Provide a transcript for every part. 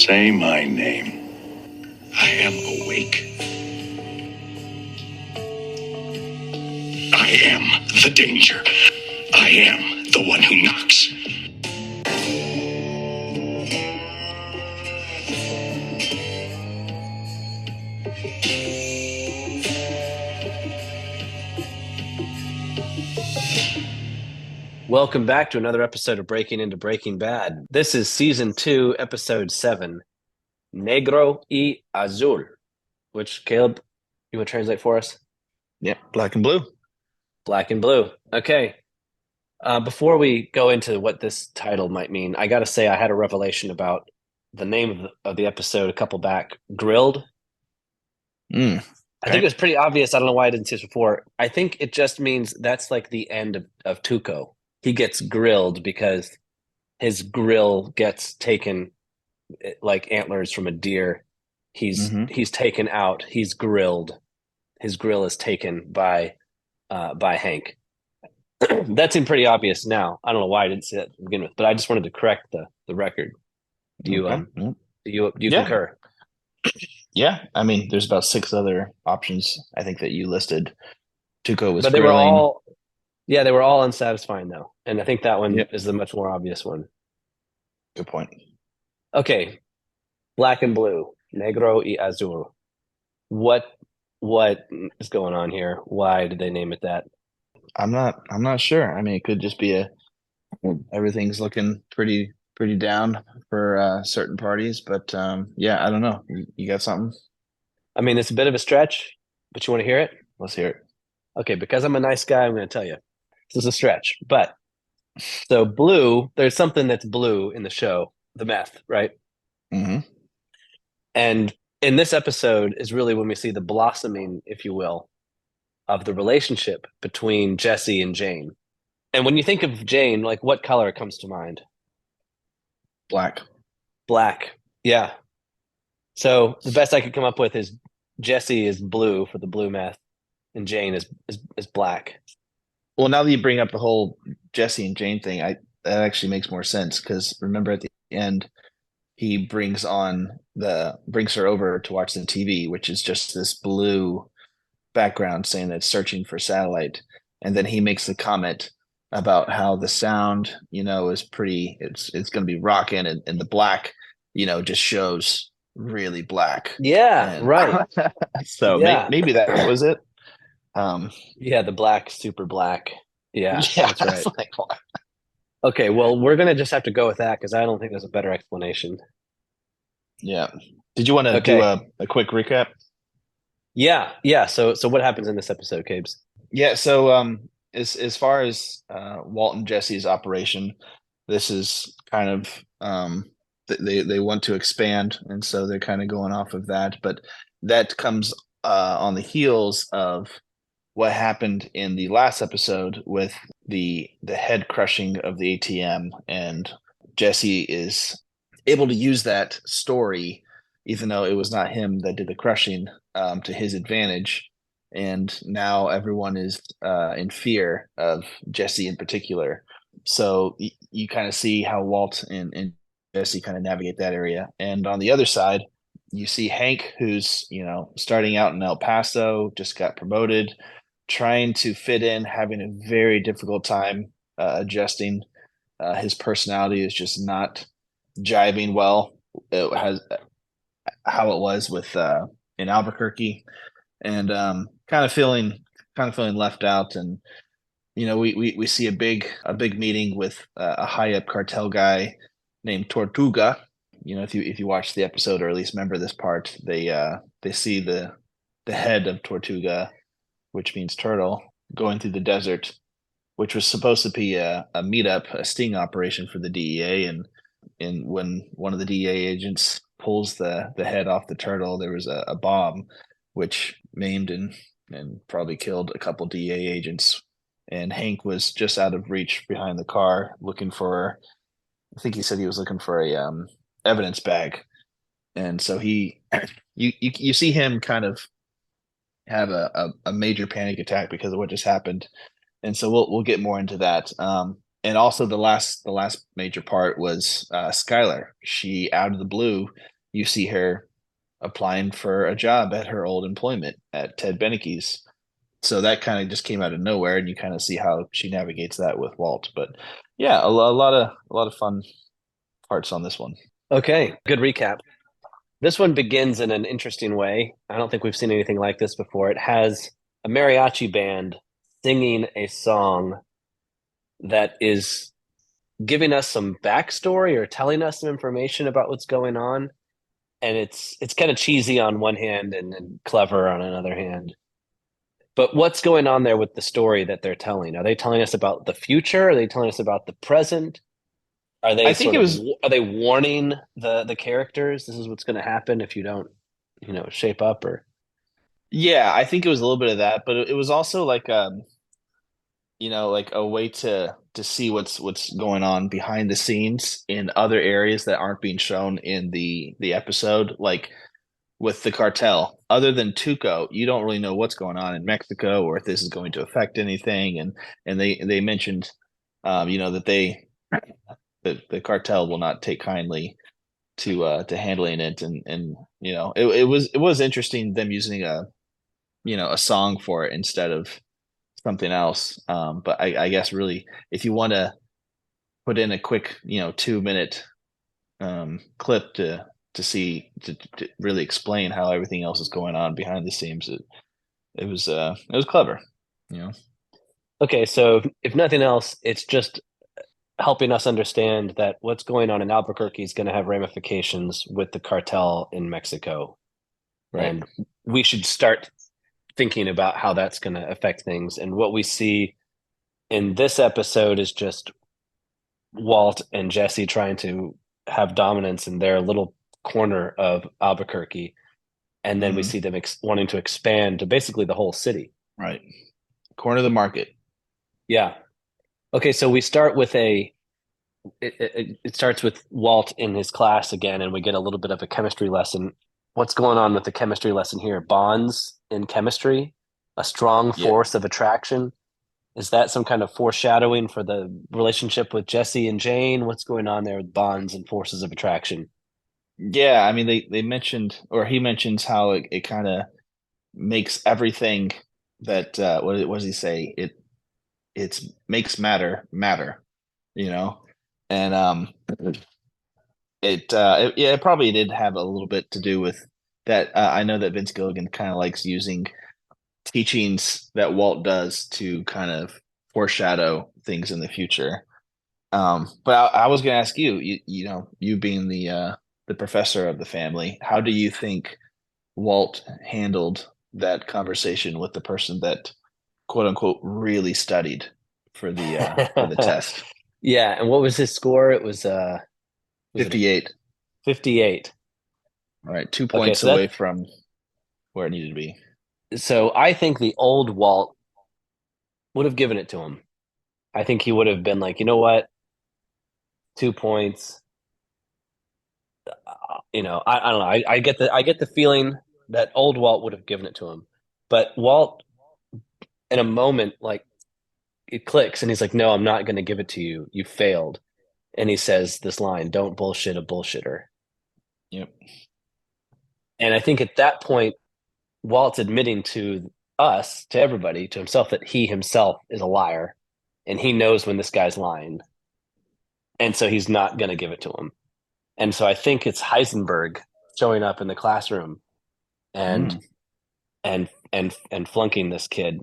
Say my name. I am awake. I am the danger. I am the one who knocks. Welcome back to another episode of Breaking into Breaking Bad. This is season 2, episode 7, Negro y Azul, which Caleb, you want to translate for us? Yep, black and blue. Black and blue. Okay. Before we go into what this title might mean, I got to say I had a revelation about the name of the episode a couple back, Grilled. Mm, I think okay. it was pretty obvious. I don't know why I didn't see this before. I think it just means that's like the end of Tuco. He gets grilled because his grill gets taken like antlers from a deer. hmm He's taken out. He's grilled. His grill is taken by Hank. That seemed pretty obvious now. I don't know why I didn't see that to begin with, but I just wanted to correct the record. Do you Okay. Mm. do you Yeah. concur? Yeah. I mean, there's about six other options I think that you listed. Tuco was But they were grilling. all yeah, they were all unsatisfying though, and I think that one Yep. is the much more obvious one. Good point. Okay, black and blue, negro y azul. What what is going on here? Why did they name it that? I'm not sure. I mean, it could just be everything's looking pretty down for certain parties, but yeah, I don't know. You got something? I mean, it's a bit of a stretch, but you want to hear it? Let's hear it. Okay, because I'm a nice guy, I'm going to tell you. This is a stretch. But so blue, there's something that's blue in the show, the meth, right? hmm And in this episode is really when we see the blossoming, if you will, of the relationship between Jesse and Jane. And when you think of Jane, like what color comes to mind? Black. Black. Yeah. So the best I could come up with is Jesse is blue for the blue meth, and Jane is black. Well, now that you bring up the whole Jesse and Jane thing, I that actually makes more sense because remember at the end he brings her over to watch the TV, which is just this blue background saying that it's searching for satellite. And then he makes the comment about how the sound, is pretty it's gonna be rocking and the black, just shows really black. Yeah, And right. so Yeah. maybe that was it. Um Yeah, the black, super black. Yeah, yeah, that's right. it's like Okay, well, we're gonna just have to go with that because I don't think there's a better explanation. yeah. Did you want to do Okay. a quick recap? Yeah, yeah. So what happens in this episode, Cabes? Yeah, so as far as Walt and Jesse's operation, this is kind of they want to expand, and so they're kind of going off of that. But that comes on the heels of what happened in the last episode with the head crushing of the ATM, and Jesse is able to use that story, even though it was not him that did the crushing, to his advantage. And now everyone is in fear of Jesse in particular. So you kind of see how Walt and Jesse kind of navigate that area. And on the other side, you see Hank, who's starting out in El Paso, just got promoted, trying to fit in, having a very difficult time adjusting. His personality is just not jiving well. It has how it was with in Albuquerque, and kind of feeling left out. And we see a big meeting with a high up cartel guy named Tortuga. If you watch the episode or at least remember this part, they see the head of Tortuga, which means turtle, going through the desert, which was supposed to be a meetup, a sting operation for the DEA. And when one of the DEA agents pulls the head off the turtle, there was a bomb which maimed and probably killed a couple DEA agents. And Hank was just out of reach behind the car looking for, I think he said he was looking for a evidence bag. And so you see him kind of have a major panic attack because of what just happened. And so we'll get more into that. And also the last major part was Skyler. She out of the blue you see her applying for a job at her old employment at Ted Beneke's. So that kind of just came out of nowhere, and you kind of see how she navigates that with Walt. But yeah, a lot of fun parts on this one. Okay, good recap. This one begins in an interesting way. I don't think we've seen anything like this before. It has a mariachi band singing a song that is giving us some backstory or telling us some information about what's going on. And it's kind of cheesy on one hand and clever on another hand. But what's going on there with the story that they're telling? Are they telling us about the future? Are they telling us about the present? Are they I think sort it of was, are they warning the characters? This is what's going to happen if you don't, shape up or yeah, I think it was a little bit of that, but it was also like like a way to see what's going on behind the scenes in other areas that aren't being shown in the episode, like with the cartel. Other than Tuco, you don't really know what's going on in Mexico or if this is going to affect anything. And they mentioned, that the cartel will not take kindly to handling it, and it was interesting them using a song for it instead of something else. But I guess really, if you want to put in a quick 2 minute clip to really explain how everything else is going on behind the scenes, it was clever, you know. okay, so if nothing else, it's just helping us understand that what's going on in Albuquerque is going to have ramifications with the cartel in Mexico. Right. And we should start thinking about how that's going to affect things. And what we see in this episode is just Walt and Jesse trying to have dominance in their little corner of Albuquerque. And then we Hmm. see them wanting to expand to basically the whole city. Right. Corner of the market. Yeah. Okay, so we start with it starts with Walt in his class again, and we get a little bit of a chemistry lesson. What's going on with the chemistry lesson here? Bonds in chemistry, a strong Yeah. force of attraction. Is that some kind of foreshadowing for the relationship with Jesse and Jane? What's going on there with bonds and forces of attraction? Yeah, I mean they mentioned, or he mentions how it kind of makes everything that what does he say? It's makes matter, you know? And yeah, it probably did have a little bit to do with that. I know that Vince Gilligan kind of likes using teachings that Walt does to kind of foreshadow things in the future. But I was going to ask you, you being the professor of the family, how do you think Walt handled that conversation with the person that quote unquote really studied for the test? Yeah, and what was his score? It was it a 58. 58? All right, two Okay, points so away that from where it needed to be. so I think the old Walt would have given it to him. I think he would have been like, you know what, 2 points. I don't know. I get the feeling that old Walt would have given it to him, but Walt, in a moment, like it clicks, and he's like, "No, I'm not going to give it to you. You failed." And he says this line, "Don't bullshit a bullshitter." Yep. And I think at that point, Walt's admitting to us, to everybody, to himself, that he himself is a liar, and he knows when this guy's lying, and so he's not going to give it to him. And so I think it's Heisenberg showing up in the classroom and Mm. and flunking this kid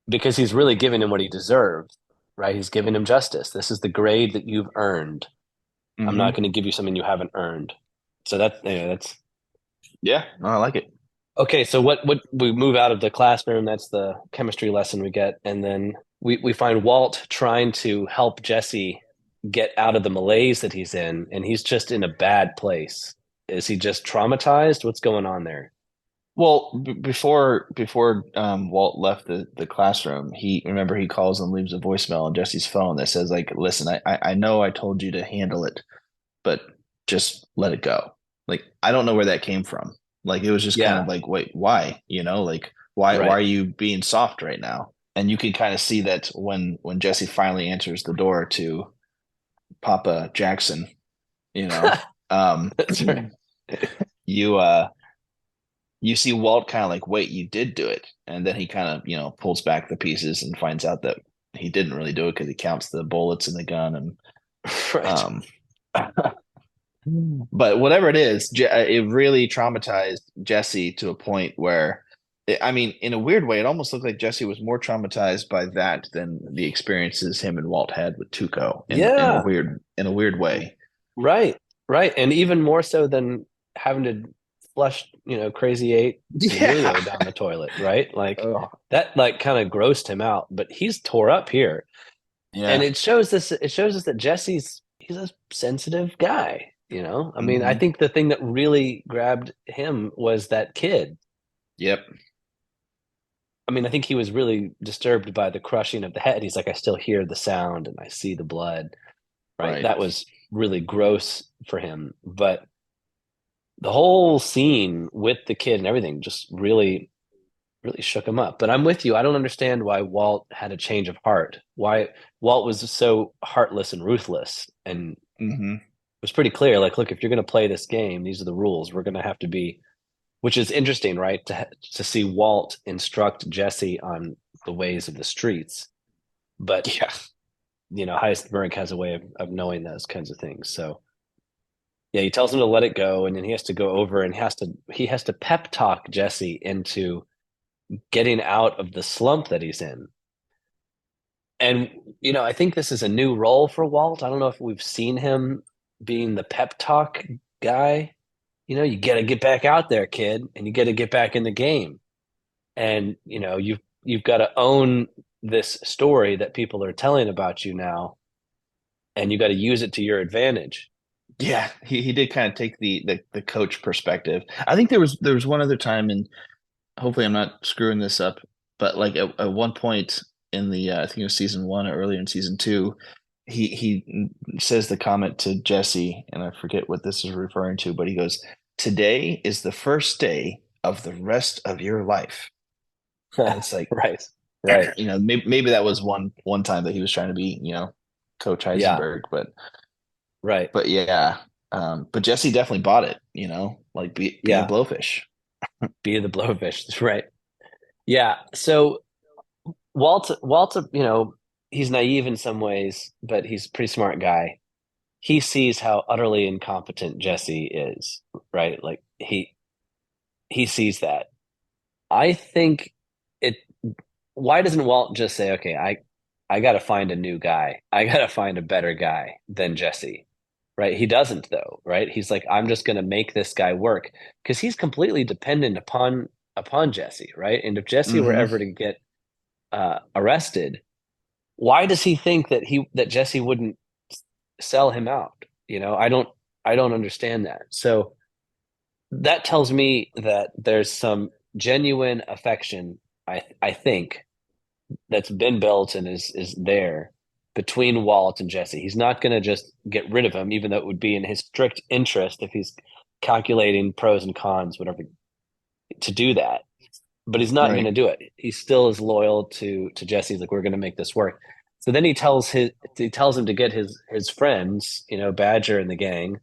because he's really giving him what he deserves, right? He's giving him justice. This is the grade that you've earned. I'm not Hmm. going to give you something you haven't earned. So that's Yeah, no, I like it. okay. So what we move out of the classroom, that's the chemistry lesson we get, and then we find Walt trying to help Jesse get out of the malaise that he's in, and he's just in a bad place. Is he just traumatized? What's going on there? Well, before Walt left the classroom, he calls and leaves a voicemail on Jesse's phone that says like, "Listen, I know I told you to handle it, but just let it go." Like I don't know where that came from. Like it was just kind of Yeah, like, wait, why? Like why right. are you being soft right now? And you can kind of see that when Jesse finally answers the door to Papa Jackson, you know, um, That's right. you you see Walt kind of like, wait, you did do it. And then he kind of, pulls back the pieces and finds out that he didn't really do it because he counts the bullets in the gun. And Right. um but whatever it is, it really traumatized Jesse to a point where I mean, in a weird way, it almost looked like Jesse was more traumatized by that than the experiences him and Walt had with Tuco Yeah. in a weird way. Right. Right. And even more so than having to flush, Crazy Eight Yeah. Emilio down the toilet, right? Like Oh, that like kind of grossed him out, but he's tore up here. And yeah. it shows us that he's a sensitive guy, you know? I mean, I Hmm. think the thing that really grabbed him was that kid. Yep. I mean, I think he was really disturbed by the crushing of the head. He's like, I still hear the sound and I see the blood, right? Right. That was really gross for him. But the whole scene with the kid and everything just really, really shook him up. But I'm with you. I don't understand why Walt had a change of heart. Why Walt was so heartless and ruthless and it Hmm. was pretty clear. Like, look, if you're going to play this game, these are the rules. We're going to have to be, which is interesting, right? To see Walt instruct Jesse on the ways of the streets. But Yeah. Heisenberg has a way of knowing those kinds of things. So yeah, he tells him to let it go, and then he has to go over and he has to pep talk Jesse into getting out of the slump that he's in. And I think this is a new role for Walt. I don't know if we've seen him being the pep talk guy. You got to get back out there, kid, and you got to get back in the game. And you've got to own this story that people are telling about you now, and you got to use it to your advantage. Yeah, he did kind of take the coach perspective. I think there was one other time, and hopefully I'm not screwing this up, but like at one point in the I think it was season one or earlier in season two, he says the comment to Jesse, and I forget what this is referring to, but he goes, "Today is the first day of the rest of your life." And it's like, Right. Right. maybe that was one time that he was trying to be, Coach Yeah. Heisenberg, but Right. yeah, but Jesse definitely bought it, like be a Yeah. blowfish. Be the blowfish. Right. Yeah. So Walt's he's naive in some ways, but he's a pretty smart guy. He sees how utterly incompetent Jesse is, right? Like he sees that. I think it why doesn't Walt just say, okay, I got to find a new guy. I got to find a better guy than Jesse. Right? He doesn't though, right? He's like, I'm just going to make this guy work because he's completely dependent upon Jesse, right? And if Jesse were Hmm. ever to get arrested, why does he think that Jesse wouldn't sell him out? I don't understand that. So that tells me that there's some genuine affection, I think, that's been built and is there between Walt and Jesse. He's not going to just get rid of him, even though it would be in his strict interest if he's calculating pros and cons, whatever, to do that. But he's not going Right. to do it. He still is loyal to Jesse. He's like, we're going to make this work. So then he tells him to get his friends, Badger and the gang,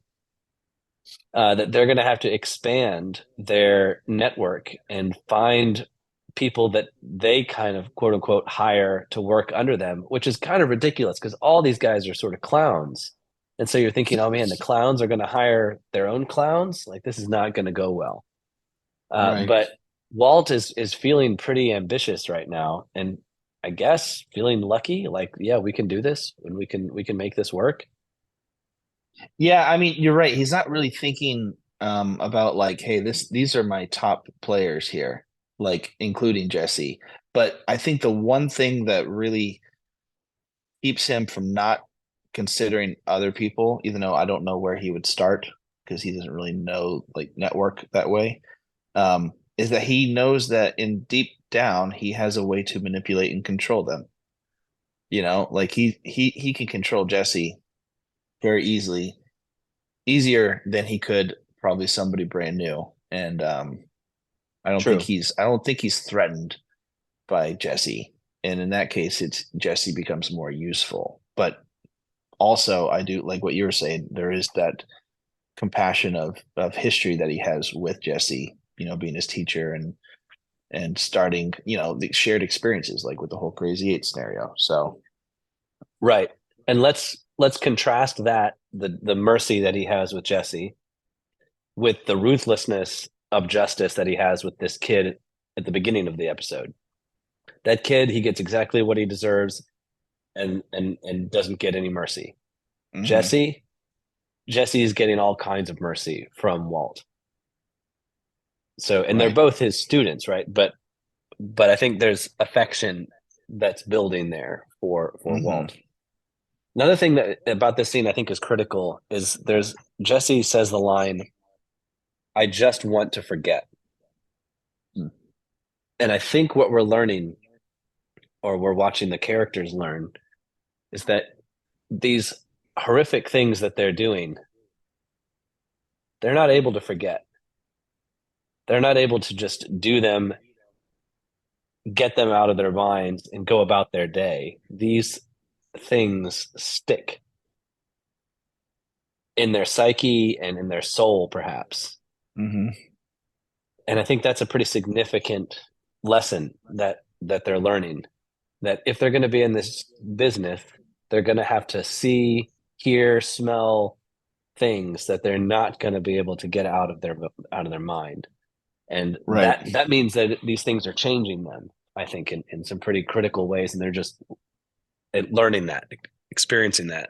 that they're going to have to expand their network and find people that they kind of quote unquote hire to work under them, which is kind of ridiculous because all these guys are sort of clowns. And so you're thinking, oh man, the clowns are going to hire their own clowns. Like this is not going to go well. Right. But Walt is feeling pretty ambitious right now, and I guess feeling lucky. Like, yeah, we can do this, and we can make this work. Yeah, I mean, you're right. He's not really thinking about like, hey, these are my top players here, like including Jesse. But I think the one thing that really keeps him from not considering other people, even though I don't know where he would start because he doesn't really know like network that way, is that he knows that in deep down he has a way to manipulate and control them. Like he can control Jesse very easily, easier than he could probably somebody brand new. And True. I don't think he's threatened by Jesse. And in that case, it's Jesse becomes more useful. But also, I do like what you were saying. There is that compassion of history that he has with Jesse, being his teacher and starting, the shared experiences like with the whole Crazy Eight scenario. So Right. And let's contrast that the mercy that he has with Jesse with the ruthlessness of justice that he has with this kid at the beginning of the episode. That kid, he gets exactly what he deserves and doesn't get any mercy. mhm, Jesse, Jesse is getting all kinds of mercy from Walt. So, and they're right. both his students, right? But I think there's affection that's building there for Hmm. Walt. Another thing that about this scene I think is critical is there's Jesse says the line, "I just want to forget." And I think what we're learning, or we're watching the characters learn, is that these horrific things that they're doing, they're not able to forget. They're not able to just do them, get them out of their minds, and go about their day. These things stick in their psyche and in their soul, perhaps. Hmm. And I think that's a pretty significant lesson that they're learning. That if they're going to be in this business, they're going to have to see, hear, smell things that they're not going to be able to get out of their mind. And Right. that means that these things are changing them, I think, in some pretty critical ways, and they're just learning that, experiencing that.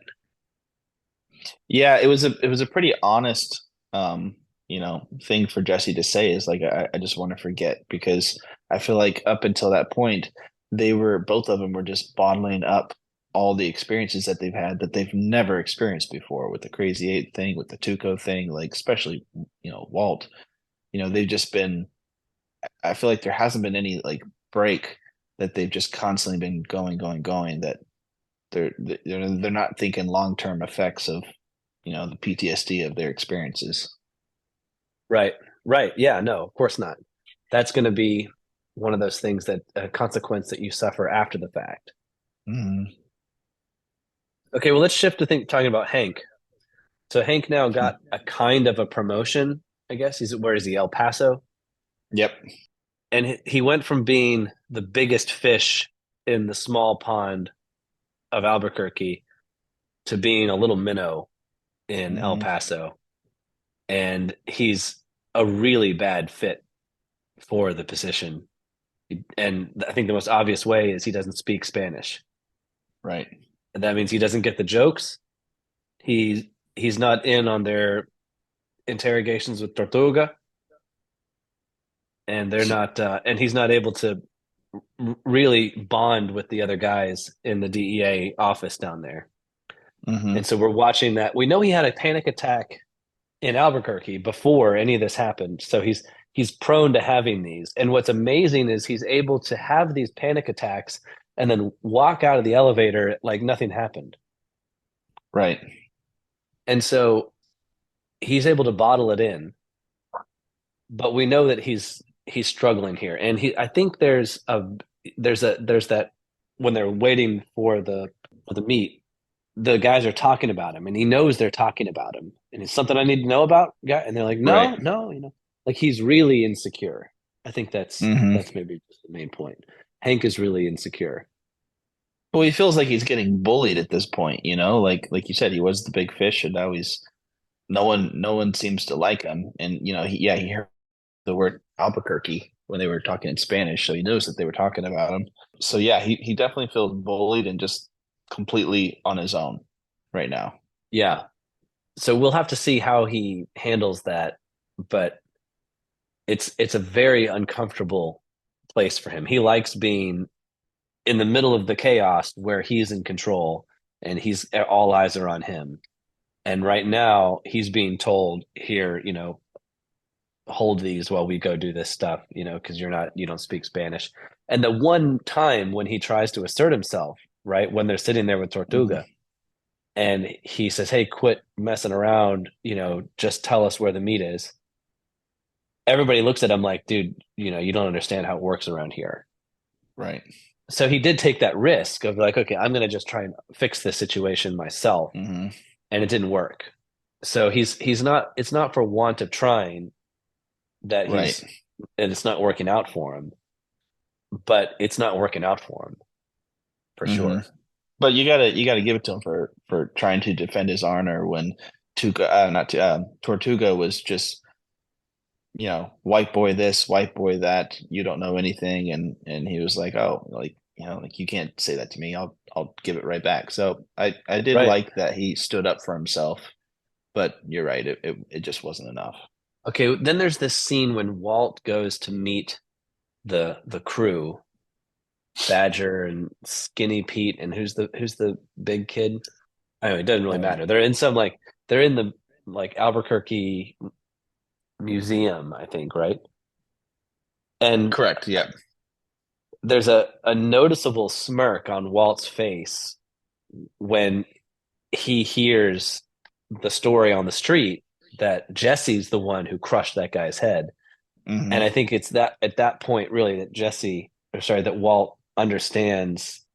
Yeah, it was a pretty honest thing for Jesse to say is like I just want to forget because I feel like up until that point both of them were just bottling up all the experiences that they've had that they've never experienced before with the Crazy Eight thing, with the Tuco thing, like especially Walt. They've just been I feel like there hasn't been any like break that they've just constantly been going, going, going that they're not thinking long-term effects of the PTSD of their experiences. Right, right. Yeah, no, of course not. That's going to be one of those things that a consequence that you suffer after the fact. Mhm. Okay, well, let's shift to talking about Hank. So Hank now got a kind of a promotion, I guess. Where is he? El Paso, Yep. and he went from being the biggest fish in the small pond of Albuquerque to being a little minnow in El Hmm. Paso, and he's a really bad fit for the position. And I think the most obvious way is he doesn't speak Spanish, Right. and that means he doesn't get the jokes. He's not in on their interrogations with Tortuga, and they're not, and he's not able to really bond with the other guys in the DEA office down there. Hmm. And so we're watching that. We know he had a panic attack in Albuquerque before any of this happened. So he's prone to having these. And what's amazing is he's able to have these panic attacks and then walk out of the elevator like nothing happened. Right. And so he's able to bottle it in, but we know that he's struggling here. And I think there's that when they're waiting for the meet, the guys are talking about him and he knows they're talking about him and it's something I need to know about, guy. And they're like, Right. no, like he's really insecure. I think Hmm. that's maybe just the main point. Hank is really insecure. Well, he feels like he's getting bullied at this point, like you said, he was the big fish, and now he's no one seems to like him. And he heard the word Albuquerque when they were talking in Spanish, so he knows that they were talking about him. So yeah, he definitely feels bullied and just completely on his own right now. Yeah. So we'll have to see how he handles that, but it's a very uncomfortable place for him. He likes being in the middle of the chaos where he's in control and he's all eyes are on him. And right now he's being told here, hold these while we go do this stuff, because you don't speak Spanish. And the one time when he tries to assert himself, right, when they're sitting there with Tortuga, Hmm. and he says, "Hey, quit messing around, just tell us where the meat is." Everybody looks at him like, "Dude, you don't understand how it works around here." Right. So he did take that risk of like, okay, I'm going to just try and fix this situation myself, Hmm. and it didn't work. So he's not. It's not for want of trying that Right. he's and it's not working out for him, but it's not working out for him for Hmm. sure. But you gotta give it to him for trying to defend his honor when Tuca, not to, Tortuga was just, white boy this, white boy that, you don't know anything, and he was like, oh, like, like, you can't say that to me. I'll give it right back. So I did Right. like that he stood up for himself, but you're right, it just wasn't enough. Okay. Then there's this scene when Walt goes to meet the crew, Badger and Skinny Pete, and who's the big kid? Anyway, it doesn't really Um, matter. They're in the like Albuquerque museum, I think, right? And Correct. Yeah. there's a noticeable smirk on Walt's face when he hears the story on the street that Jesse's the one who crushed that guy's head. And Hmm. I think it's that at that point really that that Walt understands,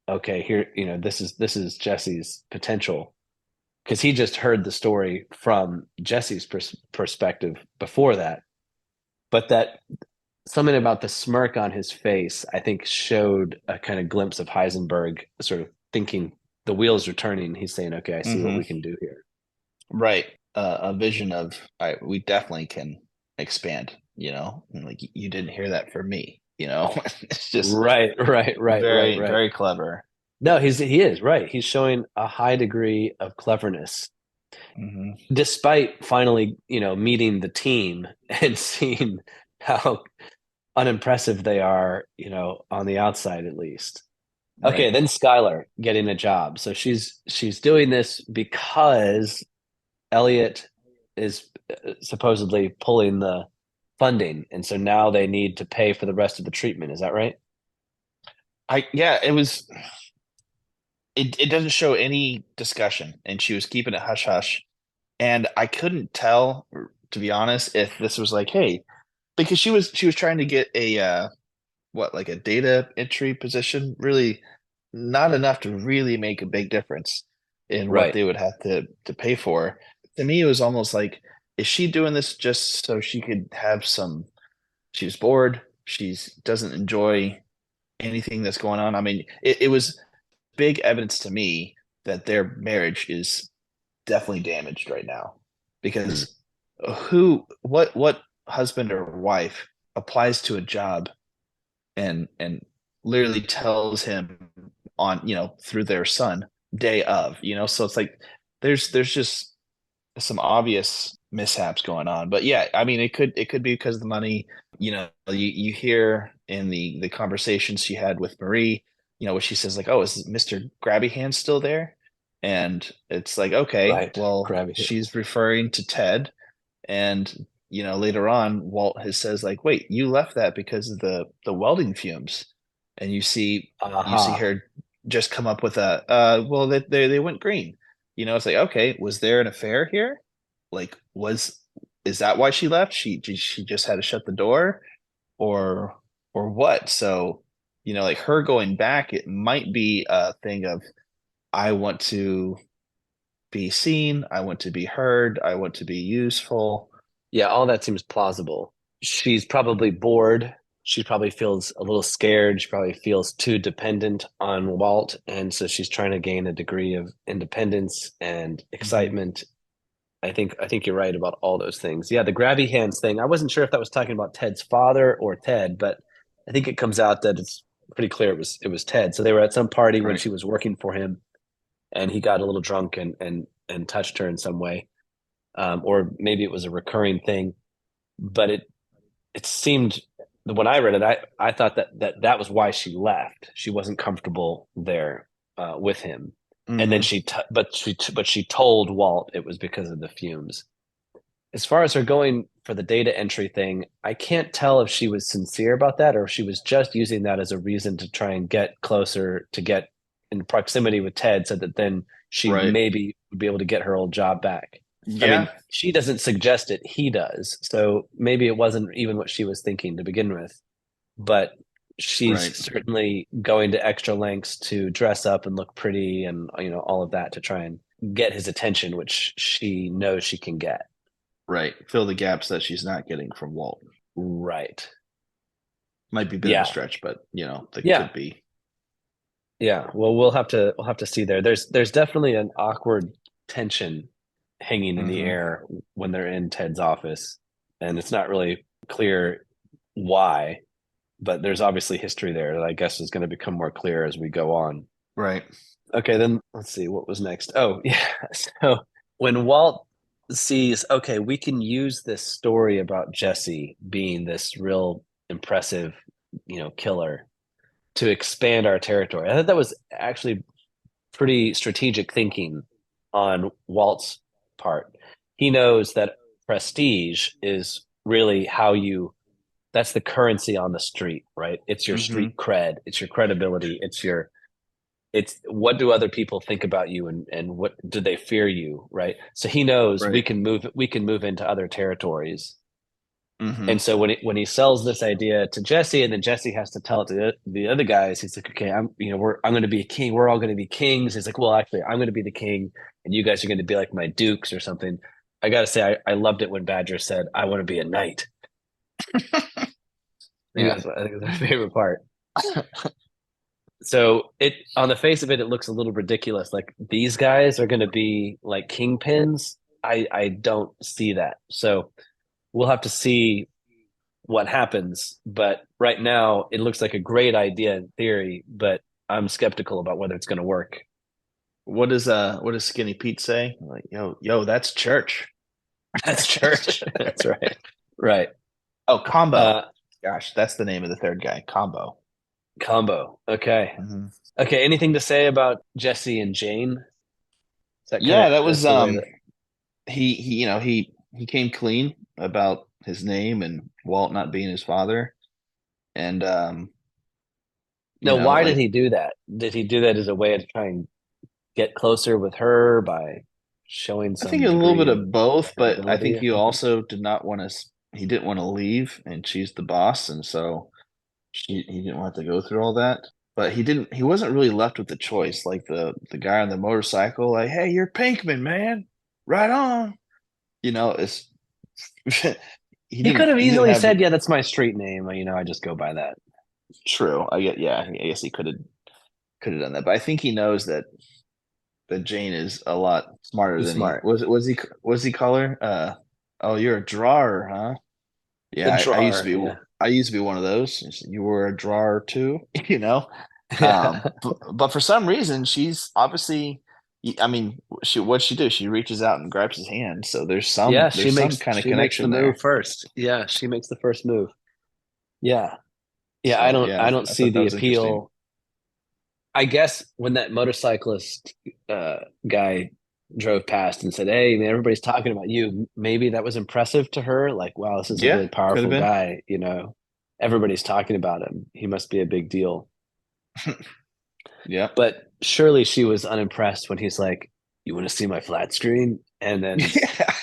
okay, here, this is Jesse's potential because he just heard the story from Jesse's perspective before that. But that something about the smirk on his face, I think, showed a kind of glimpse of Heisenberg sort of thinking the wheels are turning. He's saying, okay, I see what Hmm. we can do here. Right. A vision of, we definitely can expand, and like, you didn't hear that from me, it's just Right, right, right, right, very, right. very clever. No, he is right. He's showing a high degree of cleverness, Hmm. despite finally, meeting the team and seeing how unimpressive they are, on the outside at least. Right. Okay, then Skyler getting a job. So she's doing this because Elliot is supposedly pulling the funding, and so now they need to pay for the rest of the treatment. Is that right? Yeah, it doesn't show any discussion, and she was keeping it hush hush. And I couldn't tell, to be honest, if this was like, hey, because she was trying to get a, like a data entry position, really not enough to really make a big difference in what Right. they would have to pay for. To me, it was almost like, is she doing this just so she could have some? She's bored. She's doesn't enjoy anything that's going on. I mean, it was big evidence to me that their marriage is definitely damaged right now, Hmm. because what husband or wife applies to a job and literally tells him on, through their son, day of, so it's like there's just some obvious mishaps going on. But yeah, I mean, it could be because of the money. You hear in the conversations she had with Marie, what she says, like, oh, is Mr. Grabby Hand still there? And it's like, okay, Right. well, Grab it. she's referring to Ted. And later on, Walt has says, like, wait, you left that because of the welding fumes. And you see Aha. her just come up with a, well, they went green. It's like, okay, was there an affair here? Like, is that why she left? She just had to shut the door, or what? So, like, her going back, it might be a thing of, I want to be seen, I want to be heard, I want to be useful. Yeah, all that seems plausible. She's probably bored. She probably feels a little scared. She probably feels too dependent on Walt. And so she's trying to gain a degree of independence and Hmm. excitement. I think you're right about all those things. Yeah, the grabby hands thing. I wasn't sure if that was talking about Ted's father or Ted, but I think it comes out that it's pretty clear it was Ted. So they were at some party when Right. she was working for him, and he got a little drunk and touched her in some way, or maybe it was a recurring thing. But it seemed when I read it, I thought that was why she left. She wasn't comfortable there with him, and then Hmm. but she told Walt it was because of the fumes. As far as her going for the data entry thing, I can't tell if she was sincere about that or if she was just using that as a reason to try and get closer, to get in proximity with Ted, so that then she Right. maybe would be able to get her old job back. I Yeah. mean, she doesn't suggest it, he does. So maybe it wasn't even what she was thinking to begin with, but she's Right. certainly going to extra lengths to dress up and look pretty and all of that to try and get his attention, which she knows she can get. Right. Fill the gaps that she's not getting from Walt. Right. Might be a bit of a Yeah. stretch, but that Yeah. could be. Yeah. Well, we'll have to see there. There's definitely an awkward tension hanging in the Mm-hmm. air when they're in Ted's office, and it's not really clear why, but there's obviously history there that I guess is going to become more clear as we go on. Right. Okay, then let's see what was next. Oh, yeah. So when Walt sees, okay, we can use this story about Jesse being this real impressive, killer to expand our territory. I thought that was actually pretty strategic thinking on Walt's part. He knows that prestige is really that's the currency on the street, right? It's your Mm-hmm. street cred, it's your credibility, it's what do other people think about you, and what do they fear you, right? So he knows we Right. can move into other territories. Mm-hmm. And so when he sells this idea to Jesse, and then Jesse has to tell it to the other guys, he's like, okay, I'm going to be a king. We're all going to be kings. He's like, well, actually, I'm going to be the king, and you guys are going to be like my dukes or something. I got to say, I loved it when Badger said, "I want to be a knight." Yeah. I think that's my favorite part. So it on the face of it, it looks a little ridiculous. Like these guys are going to be like kingpins. I don't see that. So we'll have to see what happens. But right now, it looks like a great idea in theory, but I'm skeptical about whether it's going to work. What does Skinny Pete say? Like, yo, that's church. That's church. That's right. Right. Oh, Combo. Uh, Gosh, that's the name of the third guy. Combo. Combo. Okay. Mm-hmm. Okay. Anything to say about Jesse and Jane? Is that kind Yeah, of that was that's the way that? he came clean about his name and Walt not being his father. And No, why did like he do that? Did he do that as a way to try and get closer with her by showing I think some a little degree bit of of both, but I credibility think or he something? also did not want to he didn't want to leave and she's the boss, and so he didn't want to go through all that. But he wasn't really left with the choice, like the guy on the motorcycle, like, hey, you're Pinkman, man. Right on. It's He could have he didn't easily have said, "Yeah, that's my street name." I just go by that. true. I guess he could have done that. But I think he knows that Jane is a lot smarter Too than he smart. was he call her? Oh, you're a drawer, huh? A Yeah, drawer, yeah. I used to be one of those. You were a drawer too, Yeah. but for some reason she's obviously I mean, what'd she do? She reaches out and grabs his hand. So Yeah, there's some kind of she makes the connection move there. first. Yeah, she makes the first move. Yeah. Yeah, I So don't yeah, I don't I see thought that the was interesting. appeal. I guess when that motorcyclist guy drove past and said, "Hey, man, everybody's talking about you." Maybe that was impressive to her. Like, wow, this is a Yeah, really could have powerful been. guy. Everybody's talking about him. He must be a big deal. Yeah. But surely she was unimpressed when he's like, "You want to see my flat screen?" And then Yeah.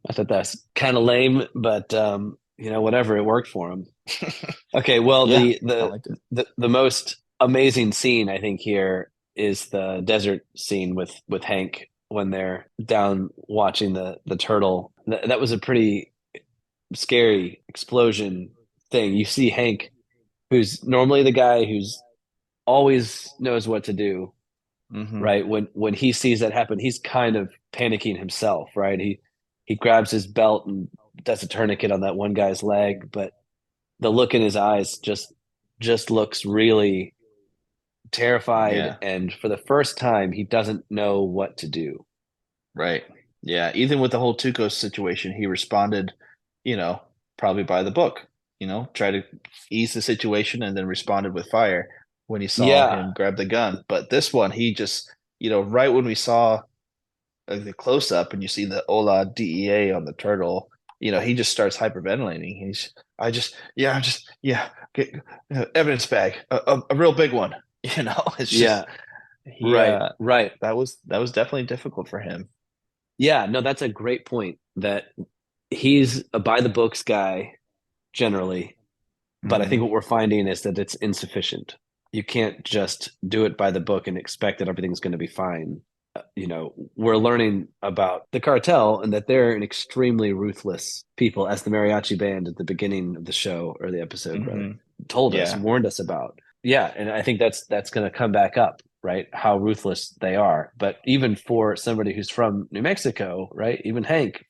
I thought that's kind of lame, but whatever, it worked for him. Okay, well, Yeah, I liked it. the most amazing scene I think here is the desert scene with Hank when they're down watching the turtle. That was a pretty scary explosion thing. You see Hank, who's normally the guy who's always knows what to do, Hmm. right? When he sees that happen, he's kind of panicking himself, right? He grabs his belt and does a tourniquet on that one guy's leg, but the look in his eyes just looks really terrified, Yeah. and for the first time he doesn't know what to do. Right. Yeah. Even with the whole Tuco situation, he responded, you know, probably by the book, try to ease the situation and then responded with fire when he saw Yeah, him grab the gun. But this one, he just, right when we saw the close up and you see the Ola DEA on the turtle, he just starts hyperventilating. I'm just, yeah, get, evidence bag, a real big one. It's yeah, just, he, right, right. that was definitely difficult for him. Yeah, no, that's a great point that he's a by the books guy generally, but I Hmm. think what we're finding is that it's insufficient. You can't just do it by the book and expect that everything's going to be fine. we're learning about the cartel and that they're an extremely ruthless people, as the mariachi band at the beginning of the show or the episode, rather, told us, Yeah. warned us about. Yeah, and I think that's going to come back up, right? How ruthless they are. But even for somebody who's from New Mexico, right? Even Hank,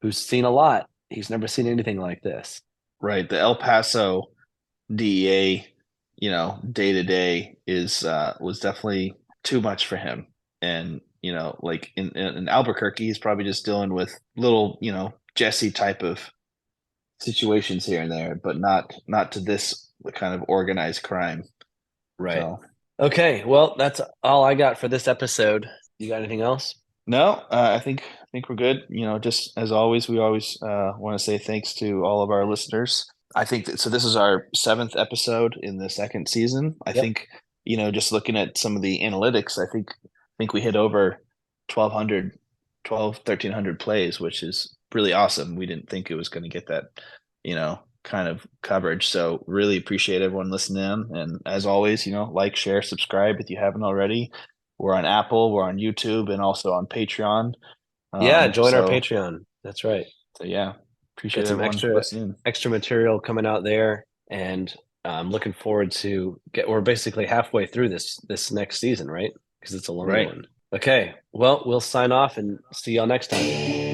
who's seen a lot, he's never seen anything like this. Right. The El Paso DEA, day to day was definitely too much for him. And, like in Albuquerque, he's probably just dealing with little, Jesse type of situations here and there, but not to this kind of organized crime. Right. So Okay, well, that's all I got for this episode. You got anything else? no, I think we're good. Just as always, we always want to say thanks to all of our listeners. I think that, so this is our 7th episode in the 2nd season. I Yep. think, just looking at some of the analytics, I think we hit over 1,300 plays, which is really awesome. We didn't think it was going to get that, kind of coverage. So really appreciate everyone listening. And as always, like, share, subscribe if you haven't already. We're on Apple, we're on YouTube, and also on Patreon. Yeah, join our So Patreon. That's right. yeah, appreciate Got some everyone extra listening. extra material coming out there, and I'm looking forward to we're basically halfway through this next season, right? Because it's a longer Right. one. Okay, well, we'll sign off and see y'all next time.